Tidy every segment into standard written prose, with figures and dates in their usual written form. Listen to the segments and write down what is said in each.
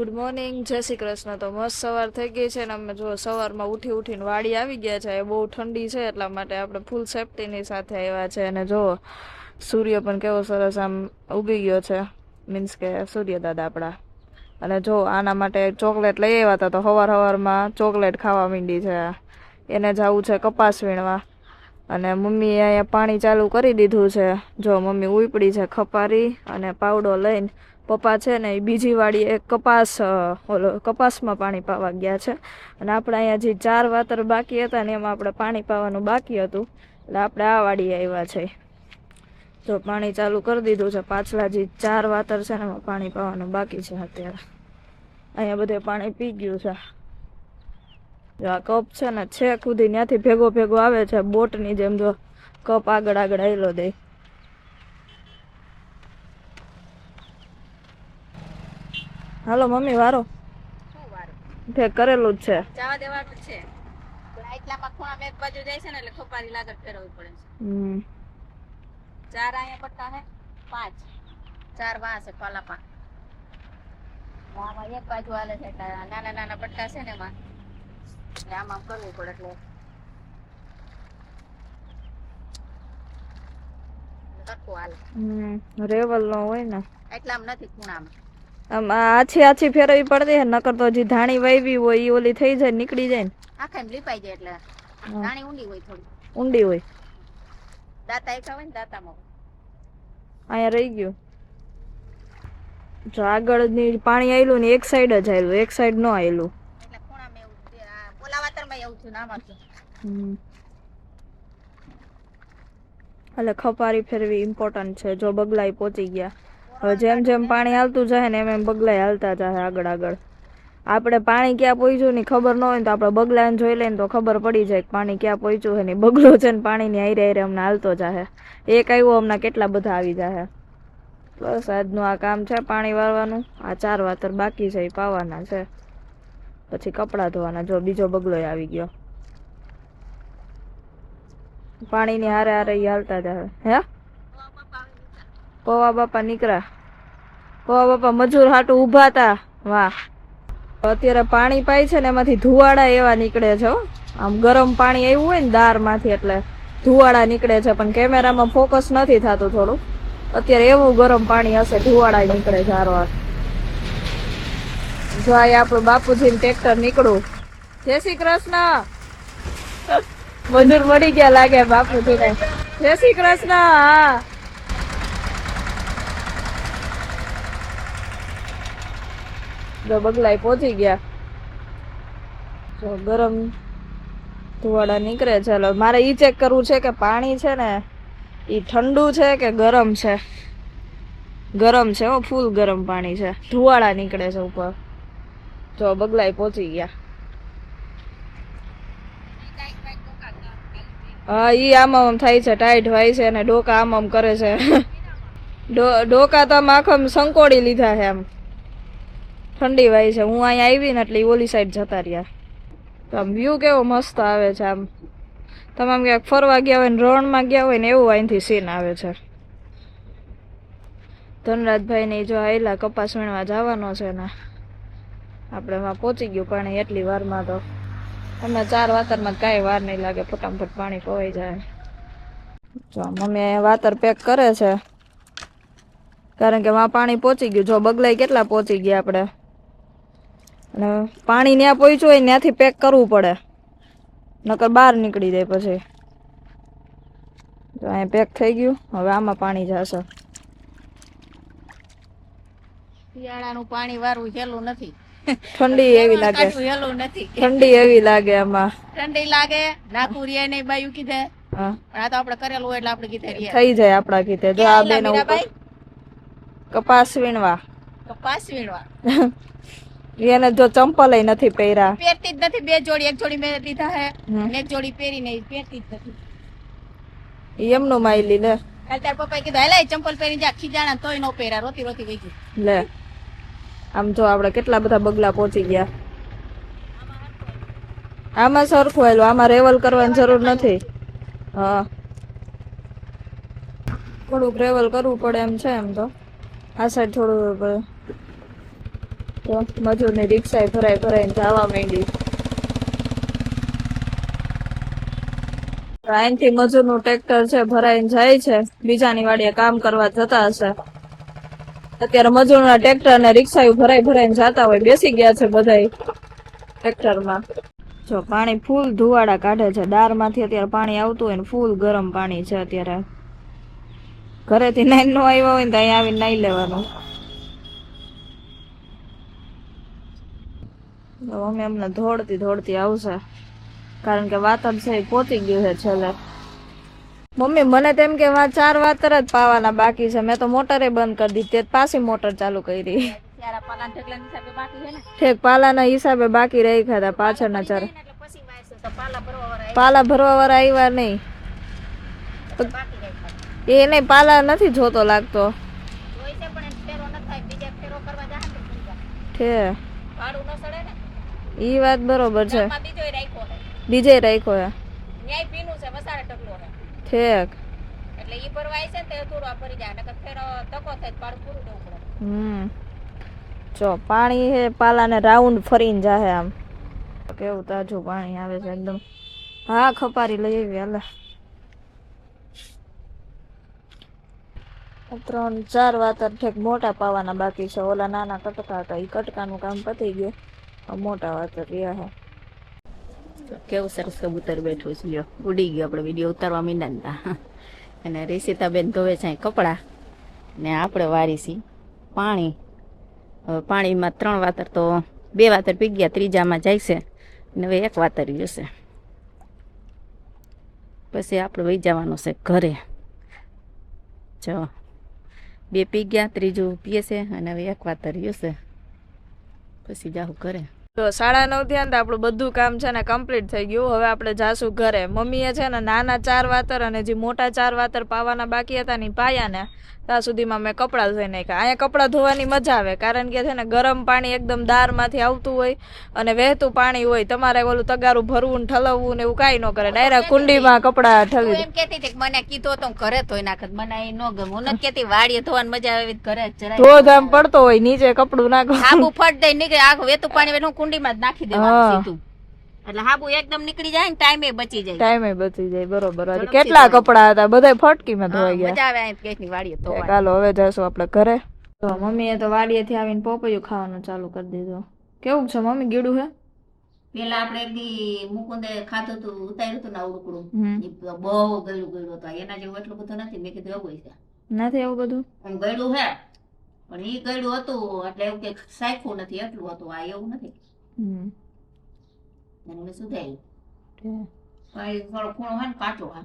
Good morning, જય શ્રી કૃષ્ણ। તો મસ્ત સવાર થઈ ગઈ છે ને અમે જો સવારમાં ઉઠીને વાડી આવી ગયા છે। બહુ ઠંડી છે એટલા માટે આપણે ફૂલ સેફટીની સાથે આવ્યા છે। અને જો સૂર્ય પણ કેવો સરસ આમ ઉગી ગયો છે, મીન્સ કે સૂર્ય દાદા આપણા। અને જો આના માટે ચોકલેટ લઈ આવ્યા હતા, તો સવારમાં ચોકલેટ ખાવા માંડી છે। એને જવું છે કપાસ વીણવા, અને મમ્મીએ અહીંયા પાણી ચાલુ કરી દીધું છે। જો મમ્મી ઉપડી છે ખપારી અને પાવડો લઈને। પપ્પા છે ને એ બીજી વાડી એક કપાસમાં પાણી પાવા ગયા છે, અને આપણે અહીંયા જે 4 વાતર બાકી હતા ને એમાં આપણે પાણી પાવાનું બાકી હતું, એટલે આપણે આ વાડી આવ્યા છે। જો પાણી ચાલુ કરી દીધું છે, પાછલા જે 4 વાતર છે ને એમાં પાણી પાવાનું બાકી છે। અત્યારે અહીંયા બધે પાણી પી ગયું છે। જો આ કપ છે ને છેક સુધી ત્યાંથી ભેગો આવે છે, બોટની જેમ જો કપ આગળ આવેલો દે। હાલો મમ્મી, વારો શું વારું ભેગ કરેલું જ છે। જવા દેવાનું છે, પણ એટલામાં ખૂણામાં એક બાજુ જાય છે ને એટલે ખપારી લાગત ફેરવવી પડે છે। 4 અહીંયા પટ્ટા હે, 5 4 વાં છે પાલા 5 આમાં એક બાજુ હાલે છે, એટલે નાના પટ્ટા છે ને એમાં આમ કરવું પડે, એટલે સરખું હાલે। રેવલ નો હોય ને એટલામાં નથી ખૂણામાં, આમ આછી ફેરવી પડતી હે, નકર તો જે ધાણી વાવી હોય ઈ ઓલી થઈ જાય, નીકળી જાય ને આખા લીપાઈ જાય, એટલે નાની ઊંડી હોય, થોડી ઊંડી હોય। દાતા એકા હોય ને દાતામાં અહીંયા રહી ગયું। જો આગળની પાણી આવેલું ને એક સાઈડ જ આવેલું, એક સાઈડ ન આવેલું, એટલે ખૂણામાં એવું છે। ઓલા વાતરમાં એવું થયું, નામાં છે એટલે ખપારી ફેરવી ઇમ્પોર્ટન્ટ છે। જો બગલાઈ પહોંચી ગયા, હવે જેમ જેમ પાણી હાલતું જાય ને એમ બગલાઈ હાલતા જાય આગળ। આપણે પાણી ક્યાં પહોંચ્યું ને ખબર ન હોય ને તો આપણે બગલાને જોઈ લઈને તો ખબર પડી જાય કે પાણી ક્યાં પહોંચ્યું છે ને। બગલો છે ને પાણીની હારે અમને હાલતો જાય, એક આવ્યો હમણાં કેટલા બધા આવી જાય। બસ આજનું આ કામ છે પાણી વાળવાનું। આ 4 વાતર બાકી છે એ પાવાના છે, પછી કપડાં ધોવાના। જો બીજો બગલો આવી ગયો, પાણીની હારે હાલતા જાય। હે પૌવા બાપા નીકળ્યા, પૌવા બાપા મજૂર હાટું ઊભા હતા। વાહ, અત્યારે પાણી પાય છે ને એમાંથી ધુવાડા એવા નીકળે છે, આમ ગરમ પાણી આવ્યું હોય ને દાર માંથી, એટલે ધુવાડા નીકળે છે, પણ કેમેરામાં ફોકસ નથી થતું થોડું। અત્યારે એવું ગરમ પાણી હશે, ધુવાડા નીકળે છે હારવાર। જો આ આપણું બાપુજી ટ્રેક્ટર નીકળું। જય શ્રી કૃષ્ણ। મજૂર મળી ગયા લાગે બાપુજી ને। જય શ્રી કૃષ્ણ। હા, જો બગલાઈ પહોંચી ગયા। જો ગરમ ધુવાડા નીકળે છે। મારે ઈ ચેક કરવું છે કે પાણી છે ને ઈ ઠંડુ છે કે ગરમ છે। ગરમ છે હો, ફૂલ ગરમ પાણી છે, ધુવાડા નીકળે છે ઉપર। જો બગલાઈ પહોંચી ગયા। હા, ઈ આમ થાય છે, ટાઈટ હોય છે, અને ડોકા આમ કરે છે। ડોકા તો આખમ સંકોડી લીધા છે, આમ ઠંડી વાય છે। હું અહીંયા આવી ને એટલે ઓલી સાઈડ જતા રહ્યા। તો આમ વ્યૂ કેવો મસ્ત આવે છે, આમ તમે આમ ક્યાંક ફરવા ગયા હોય ને રણમાં ગયા હોય ને એવું અહીંથી સીન આવે છે। ધનરાજભાઈ ને જો આયલા કપાસ વીણવા જવાનો છે ને આપણે એમાં પહોંચી ગયું પાણી એટલી વારમાં। તો અમે 4 વાતરમાં કાંઈ વાર નહીં લાગે, ફટાફટ પાણી પવાઈ જાય। જો મમ્મી અહીંયા વાતર પેક કરે છે, કારણ કે વાં પાણી પહોંચી ગયું। જો બગલાઈ કેટલા પહોંચી ગયા આપણે, અને પાણી ત્યાં પહોંચ્યું હોય ત્યાંથી પેક કરવું પડે, નકર બહાર નીકળી જાય પછી। તો અહીંયા પેક થઈ ગયું, હવે આમાં પાણી જશે। શિયાળાનું પાણી વારવું હેલું નથી, ઠંડી એવી લાગે, હેલું નથી, ઠંડી એવી લાગે આમાં, ઠંડી લાગે નાખું રે નહીં બાયું કીધે। હા, આ તો આપણે કરેલું હોય એટલે આપણે કીધે થઈ જાય આપણા કીધે। જો આ બેન કપાસ વીણવા, કપાસ વીણવા એને જો ચંપલ નથી પહેર્યા, પહેરતી જ નથી। 2 જોડી, એક જોડી મેં દીધા હે, એક જોડી પહેરીને પહેરતી જ નથી। એમનું માયલી લે, કાલ તાર પપ્પાએ કીધું હાલે ચંપલ પહેરી જા, ખીજાણા તોય નો પહેર્યા, રોતી વહી ગઈ લે। આમ જો આપણે કેટલા બધા બગલા પહોંચી ગયા। આમાં સરખું આવેલું, આમાં રેવલ કરવાની જરૂર નથી। હા, થોડુંક રેવલ કરવું પડે એમ છે, એમ તો આ સાઈડ થોડું તો મજૂરની રિક્ષા ભરાઈને જવા માંડી. અહીંથી મજૂરનું ટ્રેક્ટર છે ભરાઈને જાય છે, બીજાની વાડીએ કામ કરવા જતા હશે. અત્યારે મજૂરના ટ્રેક્ટર ને રિક્ષા ભરાઈને જતા હોય, બેસી ગયા છે બધાય ટ્રેક્ટરમાં. જો પાણી ફૂલ ધુવાડા કાઢે છે, દારમાંથી અત્યારે પાણી આવતું હોય ને ફૂલ ગરમ પાણી છે. અત્યારે ઘરેથી નાઈ નો આવ્યા હોય ને તો અહીંયા આવીને નાઈ લેવાનું. અમે એમને દોડતી આવશે, કારણ કે વાતર છે એ પહોંચી ગયું છે છેલ્લે. મમ્મી મને તેમ કે 4 વાતર જ પાવાના બાકી છે, મેં તો મોટરે બંધ કરી દીધી, પાછી મોટર ચાલુ કરી. ઠેક પાલાના હિસાબે બાકી રહી ખાતા પાછળના 4 પાલા ભરવા વાળા આવ્યા નહીં. એ નહીં, પાલા નથી જોતો લાગતો. ઠે ઈ વાત બરોબર છે, બીજે રાખ્યો હે ઠેક. એટલે ઈ ભરવાય છે ને થોડું ભરી જાય, નકર ફેર તકો થાય પાડું પૂરું દેવું પડે. જો પાણી હે, પાલાને રાઉન્ડ ફરીને જાહે. આમ કેવું તાજું પાણી આવે છે એકદમ. હા ખપારી લઈ આવી હાલે. 3-4 વાતર ઠેક મોટા પાવાના બાકી છે. ઓલા નાના કટકા હતા, ઈ કટકાનું કામ પતી ગયું, મોટા વાતર રહ્યા હે. કેવું સરસ કબૂતર બેઠું છે, લ્યો ઉડી ગયો. આપણે વિડીયો ઉતારવા માંડ્યા અને રેશિતાબેન ધોવે છે કપડા ને આપણે વારીશી પાણી. હવે પાણીમાં 3 વાતર તો 2 વાતર પી ગયા, ત્રીજામાં જાય છે ને હવે 1 વાતર જશે. પછી આપણે વહી જવાનું છે ઘરે. જો 2 પી ગયા, ત્રીજું પીએ છે અને હવે 1 વાતર જશે, પછી જાઉં ઘરે. તો 9:30 થયા ને આપણું બધું કામ છે ને કમ્પ્લીટ થઈ ગયું. હવે આપણે જાશું ઘરે. મમ્મીએ છે ને નાના 4 વાતર અને જે મોટા 4 વાતર પાવાના બાકી હતા ને પાયા ને ત્યાં સુધીમાં મેં કપડાં ધોઈ નાખ્યા. અહીંયા કપડાં ધોવાની મજા આવે, કારણ કે છે ને ગરમ પાણી એકદમ દારમાંથી આવતું હોય અને વહેતું પાણી હોય. તમારે ઓલું તગારું ભરવું ને ઠલવવું ને એવું કાંઈ ન કરે, ડાયરેક્ટ કુંડીમાં કપડાં ઠલવી. એમ કેતી હતી મને કીધું તો ઘરે ધોઈ નાખત, મને એ ન ગમે. હું નથી કેતી વાડીએ ધોવાની મજા આવે, ઘરે જ જરાય ધોધ આમ પડતો હોય, નીચે કપડું નાખો, હાબુ ફટ દઈ નીકળે, આખું વેતું પાણી હું કુંડીમાં જ નાખી દેવાનું સીધું, એટલે હાબુ એકદમ નીકળી જાય ને ટાઈમે બચી જાય. બરોબર. કેટલા કપડા હતા, બધા ફટકીમાં ધોઈ ગયા. મજા આવે કેસની વાડીએ તો. ચાલો હવે જઈશું આપણે ઘરે. તો મમ્મીએ તો વાડીએથી આવીને પોપૈયું ખાવાનું ચાલુ કરી દીધું. કેવું છે મમ્મી, ગીડું હે? પેલા આપણે એક દી મુકુંદે ખાધું હતું, ઉતાર્યું હતું ને ઉડકડું, બહુ ગળ્યું હતું. એના જેવું એટલું બધું નથી. મેં કીધું એવું છે નથી, એવું બધું ગળ્યું હે, પણ ઈ ગળ્યું હતું એટલે એવું કે સાયખું નથી, એટલું હતું. આ એવું નથી. મેં સુધાર્યું થોડો ખૂણો હોય ને કાચો હોય.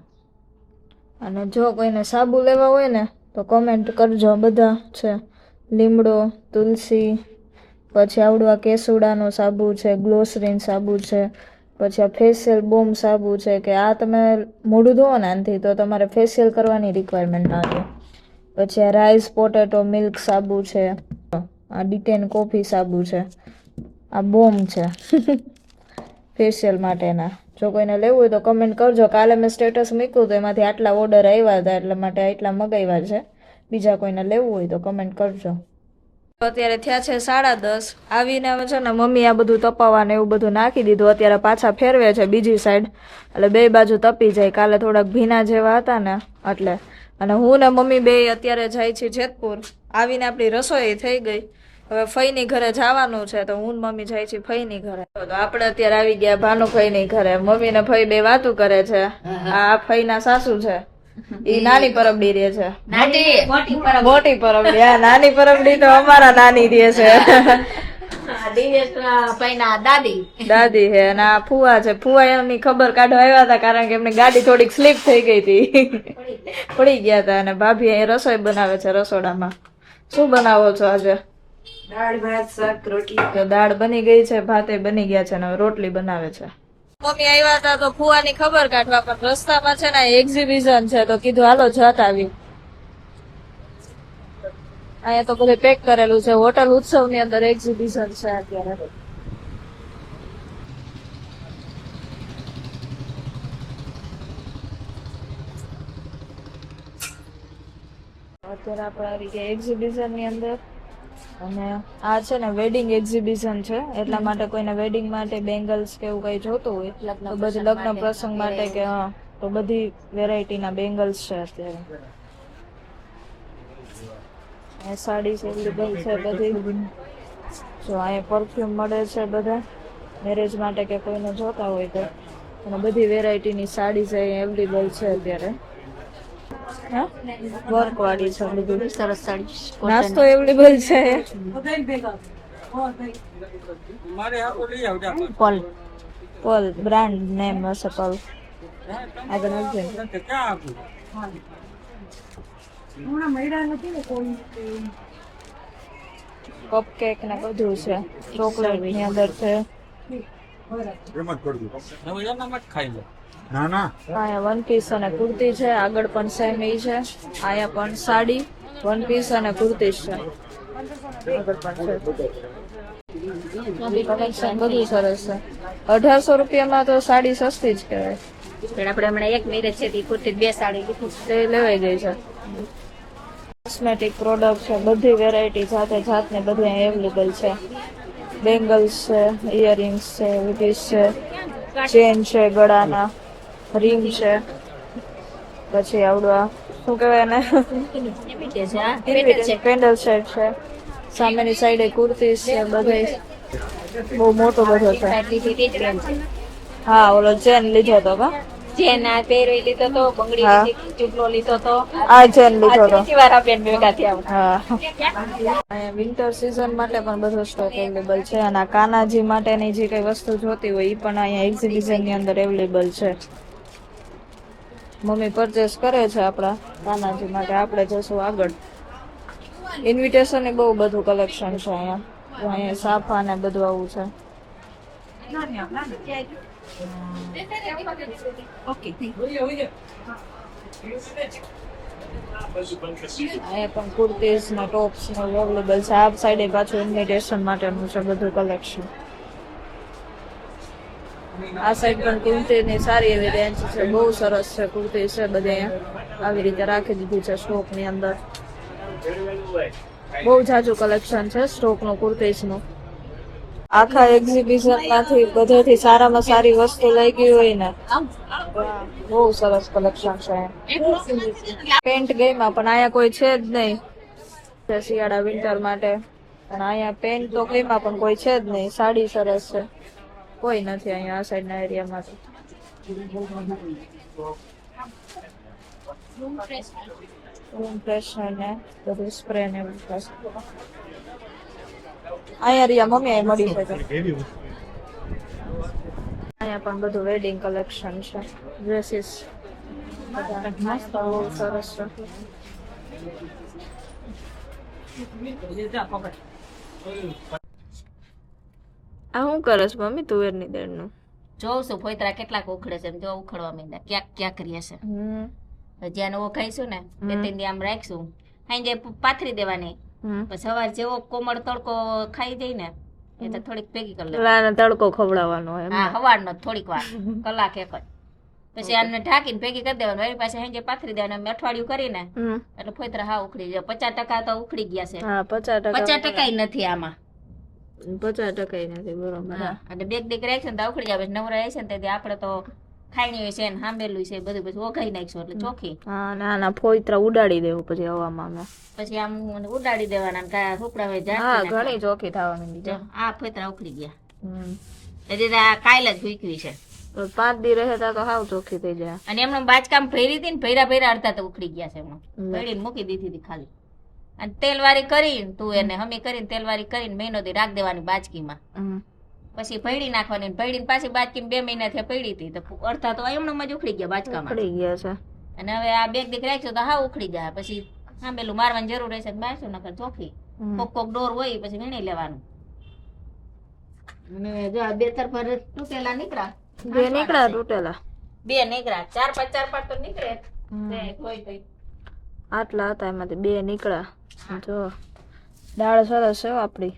અને જો કોઈને સાબુ લેવા હોય ને તો કોમેન્ટ કરજો. બધા છે, લીમડો, તુલસી, પછી આવડું આ કેસુડાનો સાબુ છે, ગ્લોસરીન સાબુ છે, પછી આ ફેશિયલ બોમ સાબુ છે, કે આ તમે મોઢું ધોવો ને આનાથી તો તમારે ફેશિયલ કરવાની રિક્વાયરમેન્ટ ના રહે. પછી આ રાઈસ પોટેટો મિલ્ક સાબુ છે, આ ડિટેન કોફી સાબુ છે, આ બોમ છે ફેશિયલ માટેના. જો કોઈને લેવું હોય તો કમેન્ટ કરજો. કાલે મેં સ્ટેટસ મૂક્યું તો એમાંથી આટલા ઓર્ડર આવ્યા હતા, એટલા માટે આટલા મગાવ્યા છે. બીજા કોઈને લેવું હોય તો કમેન્ટ કરજો. અત્યારે થયા છે 10:30. આવીને હવે છે ને મમ્મી આ બધું તપાવવાને એવું બધું નાખી દીધું. અત્યારે પાછા ફેરવે છે બીજી સાઈડ, એટલે 2 બાજુ તપી જાય. કાલે થોડાક ભીના જેવા હતા ને એટલે. અને હું ને મમ્મી 2 અત્યારે જાય છે જેતપુર. આવીને આપણી રસોઈ થઈ ગઈ. હવે ફઈની ઘરે જવાનું છે, તો હું મમ્મી જાય છે ફઈની ઘરે. તો આપણે અત્યારે આવી ગયા ભાનુફઈની ઘરે. મમ્મી ને ફઈ 2 વાતું કરે છે. આ ફઈના સાસુ છે, ઈ નાની પરબડી રે છે, મોટી પરબડી. હા, નાની પરબડી તો અમારા નાની રે છે, દાદી હે. અને આ ફુવા છે. ફુવા એમની ખબર કાઢવા આવ્યા હતા, કારણ કે એમની ગાડી થોડીક સ્લીપ થઈ ગઈ હતી, પડી ગયા હતા. અને ભાભી અહીં રસોઈ બનાવે છે રસોડામાં. શું બનાવો છો આજે? દાળ ભાત શાક રોટલી. દાળ બની ગઈ છે, ભાતે બની ગયા છે, અને રોટલી બનાવે છે. મમ્મી આવ્યા હતા તો ફુવાની ખબર કાઢવા, પણ રસ્તામાં છે ને એક્ઝિબિશન છે, તો કીધું હાલો જત આવી. અહીંયા તો બધું પેક કરેલું છે. હોટલ ઉત્સવ ની અંદર એક્ઝિબિશન છે અત્યારે. અત્યારે આપણે આવી ગયા એક્ઝિબિશન ની અંદર. અને આ છે ને વેડિંગ એક્ઝિબિશન છે, એટલા માટે કોઈને વેડિંગ માટે બેંગલ્સ કે એવું કઈ જોતું હોય તો બધી લગ્ન પ્રસંગ માટે કે હા તો બધી વેરાયટીના બેંગલ્સ છે અત્યારે. સાડી અવેલેબલ છે બધી. જો અહીંયા પરફ્યુમ મળે છે બધા મેરેજ માટે કે કોઈને જોતા હોય તો, અને બધી વેરાયટીની સાડી છે અવેલેબલ છે અત્યારે. વર્ક વાળી છે બધું સરસ સાડી. નાસ્તો અવેલેબલ છે. પલ પલ બ્રાન્ડ નેમ હશે પલ. આગળ નથી કપકેક ને બધું છે, ચોકલેટ ની અંદર છે. અહીંયા વન પીસ અને કુર્તી છે, આગળ પણ સેમ એ છે. અહીંયા પણ સાડી, વન પીસ અને કુર્તી છે. આગળ પણ છે. કલેક્શન બધું સરસ છે. 1800 રૂપિયામાં તો સાડી સસ્તી જ કહેવાય. પણ આપણે હમણાં એક મેરેજ છે તે કુર્તી 2 સાડી લીધી તે લેવાઈ ગઈ છે. કોસ્મેટિક પ્રોડક્ટ છે, બધી વેરાયટી જાતે જાતને બધી અવેલેબલ છે. બેંગલ્સ છે, ઇયરિંગ્સ છે, વિટીસ છે, ચેન છે ગળાના, રિંગ છે, પછી આવડું આ શું કહેવાય એને પેન્ડલ સેટ છે. સામેની સાઈડે કુર્તી છે, બધે બહુ મોટો બધો છે. હા ઓલો ચેન લીધો તો કા ચેન આ પહેરવી લીધો તો, બંગડી હા. લીધી, ચૂકલો લીધો તો, આ ચેન લીધો તો. ત્રીજી વાર આપણે ભેગા થયા. હા અહીંયા વિન્ટર સીઝન માટે પણ બધો સ્ટોક અવેલેબલ છે, અને આ કાનાજી માટેની જે કઈ વસ્તુ જોતી હોય એ પણ અહીંયા એક્ઝિબિશન ની અંદર અવેલેબલ છે. મમ્મી પરચેસ કરે છે આપણા કાનાજી માટે, આપણે જશું આગળ. ઇન્વિટેશન ને બહુ બધું કલેક્શન છે અહીંયા. તો અહીંયા સાફા ને બધું આવું છે. અહીંયા પણ કુર્તીઝ ને ટોપ્સ ને અવેલેબલ છે. આ સાઈડે પાછું ઇન્વિટેશન માટેનું છે બધું કલેક્શન. આ સાઈડ પણ કુર્તીની સારી એવી રેન્જ છે, બહુ સરસ છે કુર્તી છે બધે અહીંયા આવી રીતે રાખી દીધી છે સ્ટોક ની અંદર. બહુ જાજુ કલેક્શન છે સ્ટોક નું કુર્તીઝ નું. આખા એક્ઝિબિશન માંથી બધેથી સારામાં સારી વસ્તુ લઈ ગઈ હોય ને, બહુ સરસ કલેક્શન છે. પેન્ટ ગઈમાં પણ અહીંયા કોઈ છે જ નહીં શિયાળા વિન્ટર માટે, અને અહીંયા પેન્ટ તો ગઈમાં પણ કોઈ છે જ નહીં. સાડી સરસ છે, કોઈ નથી અહીંયા આ સાઈડ ના એરિયામાં. રૂમ ફ્રેશનર ને બધું સ્પ્રે ને બધું અહીંયા રિયા મમ્મી અહીં મળી શકે. અહીંયા પણ બધું વેડિંગ કલેક્શન છે, ડ્રેસીસ બધા મસ્ત બહુ સરસ છે. આ શું કરે છે મમ્મી તુવેરની દાળ નું? જોઉં છું ફોઈતરા કેટલાક ઉખડે છે, જો ઉખડવા માંડ્યા, ક્યાંક ક્યાંક રહે છે. જ્યાં નવો ખાઈશું ને બે 3 દી આમ રાખશું, સાંજે પાથરી દેવાની. પછી સવાર જેવો કોમળ તડકો ખાઈ જાય ને એટલે થોડીક ભેગી કરી લેવાની. તડકો ખવડાવવાનો હોય. હા સવારનો થોડીક વાર, કલાક એક જ. પછી આને ઢાંકીને ભેગી કરી દેવાનું. વળી પાછી સાંજે પાથરી દેવાનું. અમે અઠવાડિયું કરીને એટલે ફોઈતરા હા ઉખડી જાય. 50% તો ઉખડી ગયા છે. હા 50% નથી આમાં. 50% નથી બરોબર. એટલે બેગ દીક રાખશે ને તો ઉખડી જાય. પછી નવરા હશે ને તેથી આપણે તો ખાઈ હોય છે ને સાંભળેલું છે બધું, પછી ઓઘાઈ નાખશું એટલે ચોખ્ખી. હા ના ફોઈતરા ઉડાડી દેવું પછી હવામાં. પછી આમ ઉડાડી દેવાના ને કાયા સુપડા હોય હા ઘણી ચોખ્ખી થવાની. આ ફોઈતરા ઉખડી ગયા. એટલે આ કાલ જ ભૂકવી છે. 5 દી રહે તો હાવ ચોખ્ખી થઈ જાય. અને એમનો બાચકામ ભરી હતી ને ભૈરા અડધા તો ઉખડી ગયા છે. એમનો ભરીને મૂકી દીધી હતી ખાલી. અને તેલવારી કરીને તું એને હમી કરીને તેલવારી કરીને મહિનો દી રાખ દેવાની બાચકીમાં. પછી ભેડી નાખવાની, ભેડીને પાછી બાચકીમાં 2 મહિના થી પડી હતી તો અડધા તો એમનો જ ઉખડી ગયા બાચકામાં. ઉખડી ગયા છે. અને હવે આ બેગ દીક રાખશું તો હા ઉખડી જાય. પછી સાંભેલું મારવાની જરૂર રહેશે તો મારશું, નકર ચોખ્ખી. કોક ડોર હોય પછી વીણી લેવાનું. અને જો આ 2 તરફ તૂટેલા નીકળ્યા. 2 નીકળ્યા તૂટેલા? 2 નીકળ્યા. 4-5 તો નીકળે. આટલા હતા એમાંથી 2 નીકળ્યા. જો દાળ સરસ છે આપડી.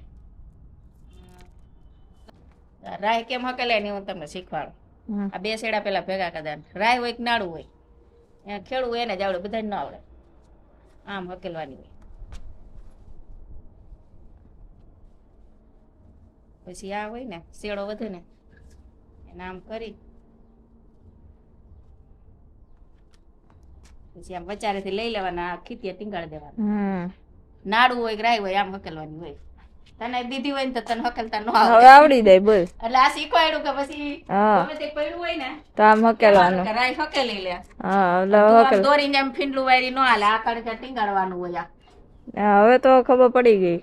રાય કેમ હકેલે ને હું તમને શીખવાડું. આ 2 શેડા પેલા ભેગા કરતા. રાય હોય કે નાડું હોય, ખેડવું એને જ આવડે, બધાને ન આવડે. આમ હકેલવાની હોય. પછી આ હોય ને શેડો વધે ને એને આમ કરી પછી આમ વચારેથી લઈ લેવાના ખીતીએ ટીંગાડી દેવાના નાડું હોય ગ્રાય હોય આમ હકેલવાની હોય તને દીધી હોય ને તો તને હકેલતા ન આવે હવે આવડી જાય બોલ એટલે આ શીખવાડ્યું કે પછી ગમે તે પડ્યું હોય ને તો આમ હકેલવાનું કે રાય હકેલી લે હા એટલે હકેલ દોરીને એમ ફીંડલું વાળી ન હાલે આ કડકે ટીંગાડવાનું હોય હવે તો ખબર પડી ગઈ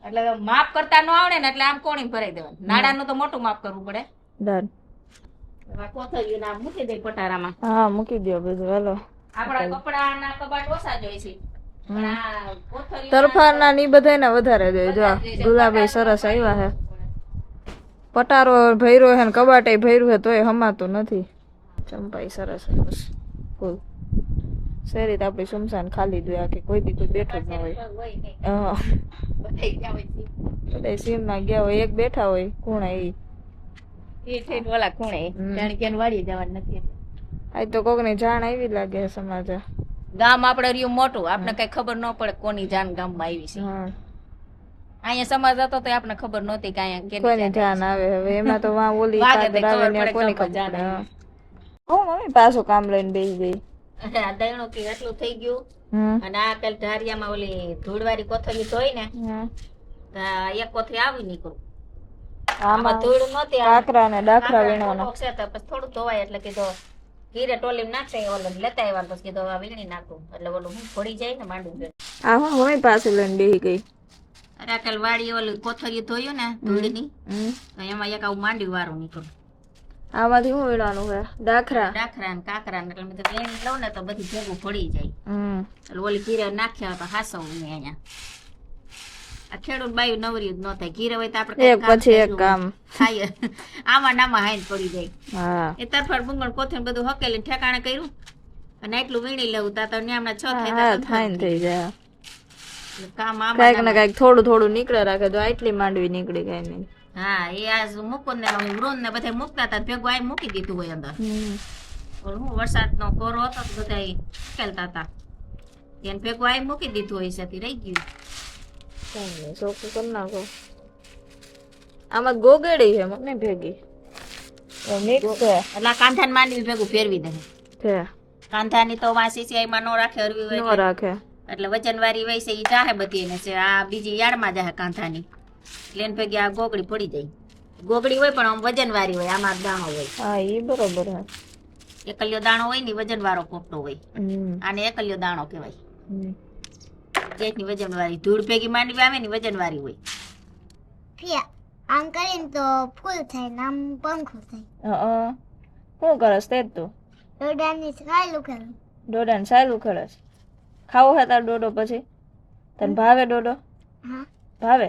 એટલે માપ કરતા ન આવડે ને એટલે આમ કોણી ભરાઈ દેવાનું નાડાનું તો મોટું માપ કરવું પડે ડન કોથળીયું નામ મૂકી દે પટારામાં હા મૂકી દો બધું હાલો આપણા કપડાના કબાટ ઓછા જ હોય છે પણ આ કોથળીયું તરફારના ની બધાને વધારે જોઈએ જો ગુલાબી સરસ આવ્યા હે પટારો ભર્યો હે ને કબાટે ભર્યું હે તોય હમાતું નથી ચંપાઈ સરસ હે બસ કુલ શેરી તો આપણી સુમસાન ખાલી દે કે કોઈ દી કોઈ બેઠું જ ન હોય હોય નહીં. હા બધાય ગયા હોય છે. બધા સીમમાં ગયા હોય એક બેઠા હોય ખૂણા ઈ એ ઠેઠ ઓલા ખૂણે જાણે કે એને વાળી જવાનું નથી આજ તો કોકની જાણ આવી લાગે છે સમાજે ગામ આપણે રહ્યું મોટું આપણે કઈ ખબર ન પડે કોની જાન ગામમાં આવી છે હા અહીંયા સમાજ હતો તો આપણને ખબર નહોતી કે અહીંયા કોની કેની જાન આવે હવે એમાં તો વાં ઓલી વાગે તે કાદર આવે ખબર ને પડે કોની કે ખબર જાન પડે આવી. હું મમ્મી પાછું કામ લઈને બેસી ગઈ આ દયણું કે એટલું થઈ ગયું હમ અને આ કાલ ઢારિયામાં ઓલી ધૂળવાળી કોથળી ધોઈ ને હમ. તો આ એક કોથળી આવી નીકળું આમાં આમાં ધૂળ નહોતી કાકરા ને ડાખરા કાકરા વીણવાના કોક છે તો પછી થોડું ધોવાય એટલે કીધું ઘીરે ટોલી નાખશે ઓલો લેતા આવ્યા પછી કીધું આ વીણી નાખું એટલે ઓલું હું પડી જાય ને માંડું ગયું આ હું મમ્મી પાછું લઈને બેસી ગઈ અરે કાલ વાડી ઓલી કોથળી ધોયું ને ધૂળની હમ. તો એમાં એક આવું માંડ્યું વાળું નીકળું આમાંથી શું વીણવાનું છે ડાખરા ડાખરા ને કાકરા ને એટલે મેં તો વીણી લઉં ને તો બધું ભેગું પડી જાય હમ એટલે ઓલી ઘીરે નાખ્યા તો હાસવું નહીં અહીંયા આ ખેડૂત બાયું નવરી જ ન થાય ઘીરે હોય તો આપણે એક પછી એક કામ થાય આમાં નામાં હાઈન પડી જાય હા એ તરફડ બુંગળ કોથળી બધું હકેલી ઠેકાણે કર્યું અને એટલું વીણી લેવું તા તો ન્યામના 6 થાય હા તો થાય ને થઈ જાય એટલે કામ આમાં કાંઈક ને કાંઈક થોડું થોડું નીકળે રાખે તો આટલી માંડવી નીકળી કઈ નહીં હા એ આજ મૂકો ને વૃંદ ને બધા મૂકતા હતા ભેગું આઈ મૂકી દીધું હોય અંદર પણ હું વરસાદનો કોરો હતો તો બધા ખેલતા હતા એને ભેગું આઈ મૂકી દીધું હોય છે તે રહી ગયું કઈ નહીં ચોખ્ખું કરી નાખો આમાં ગોગેડી છે મને ભેગી મિક્સ છે એટલે આ કાંધાને માંડવી ભેગું ફેરવી દે છે કાંધાની તો વાસી છે એમાં નો રાખે હરવી હોય ન એટલે. રાખે એટલે વજનવાળી હોય છે એ જાહે બધી એને છે આ બીજી યાર્ડમાં જાહે કાંધાની એટલે એને ભેગી આ ગોગડી પડી જાય ગોગડી હોય પણ આમ વજનવાળી હોય આમાં દાણો હોય હા એ બરોબર હે એકલ્યો દાણો હોય ને વજનવાળો પોપટો હોય હમ આને એકલ્યો દાણો કહેવાય હમ. જેટની વજનવાળી ધૂળ ભેગી માંડવી આવે ને વજનવાળી હોય આમ કરીને તો ફૂલ થાય ને આમ પંખો થાય શું કરસ તે જ તું દોડાની સાયલું કરું ડોડાને સાયલું ખરસ ખાવું હે તાર ડોડો પછી તને ભાવે ડોડો હા ભાવે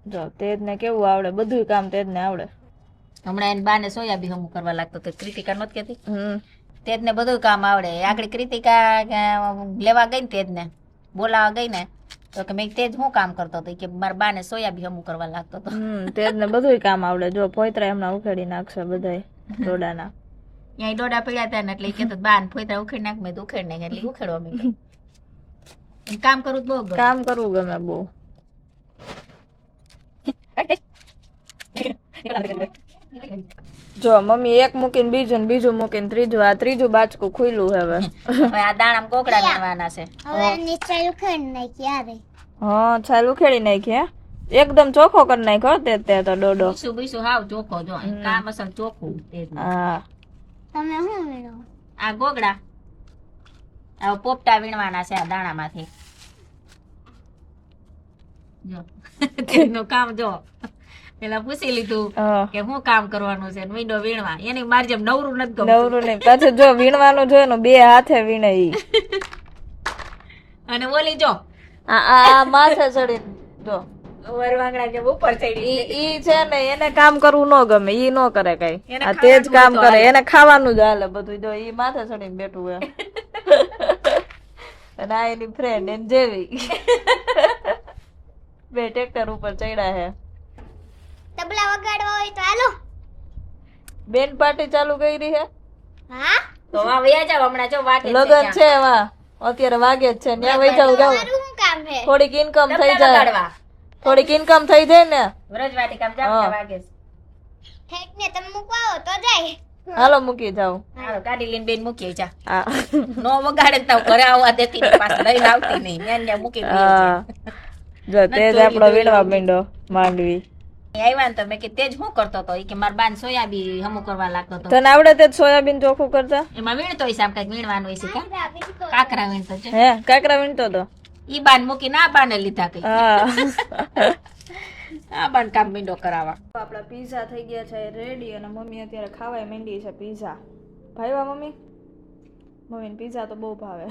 જો તેજ ને કેવું આવડે બધું કામ તેજ ને આવડે હમણાં એને બાને સોયાબી હમું કરવા લાગતો તો કૃતિકા નહોતી કહેતી હમ તેજ ને બધું કામ આવડે આગળ કૃતિકા લેવા ગઈ ને તેજ ને બોલાવા ગઈ ને તો કે મેં તેજ શું કામ કરતો હતો કે મારા બાને સોયાબી હમું કરવા લાગતો હતો તેજ ને બધું કામ આવડે જો પોયત્રા એમના ઉખેડી નાખશે બધાય ડોડાના ત્યાં ડોડા પડ્યા હતા ને એટલે એ કહેતો બાન ફોયતા ઉખેડ નાખ મેં તો ઉખેડ નાખ એટલે ઉખેડવા માંડ્યો. એને કામ કરવું તો બહુ ગમે. કામ કરવું ગમે બહુ જો મમ્મી એક મૂકીને બીજું ને બીજું મૂકીને ત્રીજું આ ત્રીજું બાચકું ખુલ્લું હે હવે હવે આ દાણામાં કોકડા વીણવાના છે હવે એની સાયલું કરી નાખી યારે હા છાલ ઉખેડી નાખી હે એકદમ ચોખ્ખો કરી નાખ્યો તે તો ડોડો બીસું બીસું હાવ ચોખ્ખો જો કામ અસલ ચોખ્ખું તેજનું. હા તમે શું વીણો આ ગોગડા આ પોપટા વીણવાના છે આ દાણામાંથી જો તેનું કામ જો પેલા પૂછી લીધું હા. કે શું કામ કરવાનું છે વીંડો વીણવા એની મારી જેમ નવરું નથી ગમતું. નવરું નહીં પાછું જો વીણવાનું જોયે ને બે હાથે વીણે ઈ અને ઓલી જો આ માથે ચડી જો વરવાંગડા જેમ ઉપર ચડી ઈ છે ને એને કામ કરવું ન ગમે ઈ ન કરે કઈ એને આ તેજ ખાવાનું કામ તો કરે હાલે. એને ખાવાનું જ હાલે બધું જો ઈ માથે ચડીને બેઠું હોય અને આ એની ફ્રેન્ડ એને જેવી બે ટ્રેક્ટર ઉપર ચડ્યા હે તબલા વગાડવા હોય તો હાલો બેન પાર્ટી ચાલુ કરી હે હા તો આ વયા જાવ હમણાં જો વાગે છે લગન છે એમાં અત્યારે વાગે જ છે ત્યાં વહી જાવ જાવ મારું શું કામ છે થોડીક ઇન્કમ થઈ તબલા જાય વગાડવા. થોડીક ઇન્કમ થઈ જાય ને. વ્રજવાટિકામાં જાવ હા. ત્યાં વાગે છે. ઠેક ને તમે મૂકવા આવો તો જાય. હાલો મૂકી જાવ. હાલો, ગાડી લઈને બેન મૂકી જા. હા નો વગાડે તો ઘરે આવવા દેતી નહીં, પાછું લઈને આવતી નહીં. ત્યાં મૂકી દઈએ છે. હા જો તે જ આપણો વીણવા માંડો માંડવી. આવ્યા ને તો મેં કીધું તે જ શું કરતો હતો? ઈ કે મારા બાન સોયાબીન હમું કરવા લાગતો હતો. તને આવડે તે જ સોયાબીન ચોખ્ખું કરતા? એમાં વીણતો હોય છે, આમ કંઈક વીણવાનું હોય છે કા? કાકરા વીણતો છે. હે કાકરા વીણતો તો? ઈ બાન મૂકીને આ બાને લીધા કઈ. હા આ બાન કામ મીંડો કરાવવા. આપણા પીઝા થઈ ગયા છે રેડી અને મમ્મી અત્યારે ખાવાય માંડી છે પીઝા. ભાઈવા મમ્મી? મમ્મીને પીઝા તો બહુ ભાવે.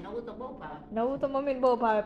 નવું તો બહુ ભાવે. નવું તો મમ્મીને બહુ ભાવે.